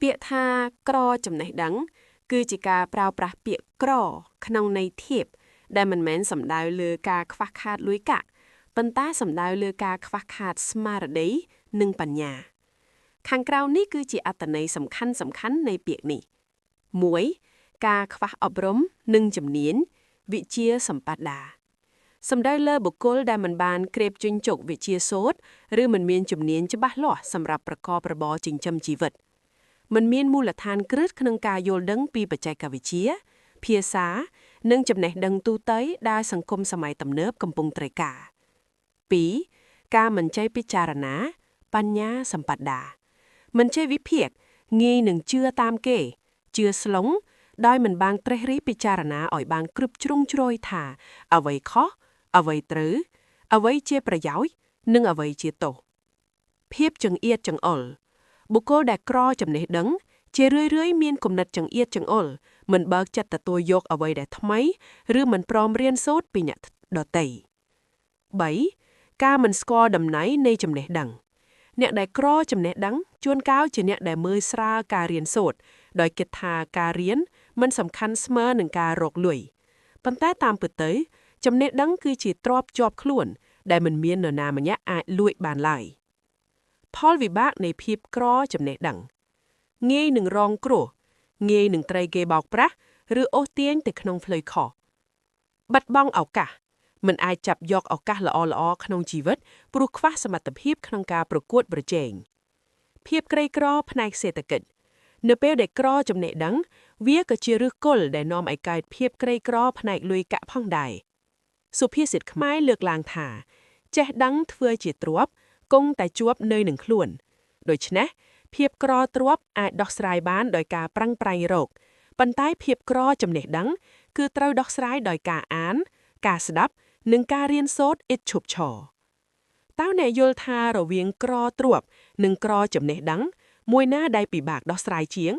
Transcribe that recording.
ពាក្យថាក្រចំណេះដឹងគឺជាការប្រើប្រាស់ពាក្យក្រក្នុងន័យធៀបដែលមិនមែនសំដៅលើការខ្វះខាតលុយកាក់ប៉ុន្តែសំដៅលើការខ្វះខាតស្មារតីនិងបញ្ញាខាងក្រៅនេះគឺជាអត្ថន័យសំខាន់នៃពាក្យនេះ 1. ការខ្វះអប់រំនិងជំនាញវិជ្ជាសម្បត្តិសំដៅលើបុគ្គលដែលមិនបានក្រេបជញ្ជុកវិជ្ជាសូត្រឬមិនមានជំនាញច្បាស់លាស់សម្រាប់ប្រកបរបរចិញ្ចឹមជីវិតមិនមានមូលដ្ឋានគ្រឹះក្នុងការយល់ដឹងពីបច្ចេកវិទ្យាភាសានិងចំណេះដឹងទូទៅដែលសង្គមសម័យទំនើបកំពុងត្រូវការ 2. ការមិនចេះពិចារណាបញ្ញាសម្បត្តិមិនចេះវិភាគងាយនឹងជឿតាមគេជឿស្លងដោយមិនបានត្រេះរិះពិចារណាឲ្យបានគ្រប់ជ្រុងជ្រោយថាអ្វីខុសអ្វីត្រូវអ្វីជាប្រយោជន៍និងអ្វីជាទោសភាពចង្អៀតចង្អុលបុគ្គលដែលក្រចំណេះដឹងជារឿយៗមានគំនិតចង្អៀតចង្អុលមិនបើកចិត្តទទួលយកអ្វីដែលថ្មីឬមិនព្រមរៀនសូត្រពីអ្នកដទៃ 3. ការមិនស្គាល់តម្លៃនៃចំណេះដឹងអ្នកដែលក្រចំណេះដឹងជួនកាលជាអ្នកដែលមើលស្រាលការរៀនសូត្រដោយគិតថាការរៀនមិនសំខាន់ស្មើនឹងការរកលុយប៉ុន្តែតាមពិតទៅចំណេះដឹងគឺជាទ្រព្យជាប់ខ្លួនដែលមិនមាននរណាម្នាក់អាចលួចបានឡើយផលវិបាកនៃភាពក្រចំណេះដឹងងាយនឹងរងគ្រោះងាយនឹងត្រូវគេបោកប្រាស់ឬអូសទាញទៅក្នុងផ្លូវខុសបាត់បង់ឱកាសមិនអាចចាប់យកឱកាសល្អៗក្នុងជីវិតព្រោះខ្វះសមត្ថភាពក្នុងការប្រកួតប្រជែងភាពក្រីក្រផ្នែកសេដ្ឋកិច្ចនៅពេលដែលក្រចំណេះដឹងវាក៏ជាឫសគល់ដែលនាំឲ្យកើតភាពក្រីក្រផ្នែកលុយកាក់ផងដែរសុភាសិតខ្មែរលើកឡើងថាចេះដឹងធ្វើជាទ្រព្យគង់តែជាប់នៅនឹងខ្លួនដូច្នេះភាពក្រទ្រព្យអាចដោះស្រាយបានដោយការប្រឹងប្រែងរកប៉ុន្តែភាពក្រចំណេះដឹងគឺត្រូវដោះស្រាយដោយការអានការស្ដាប់និងការរៀនសូត្រឥតឈប់ឈរតើអ្នកយល់ថារវាងក្រទ្រព្យនិងក្រចំណេះដឹងមួយណាដែលពិបាកដោះស្រាយជាង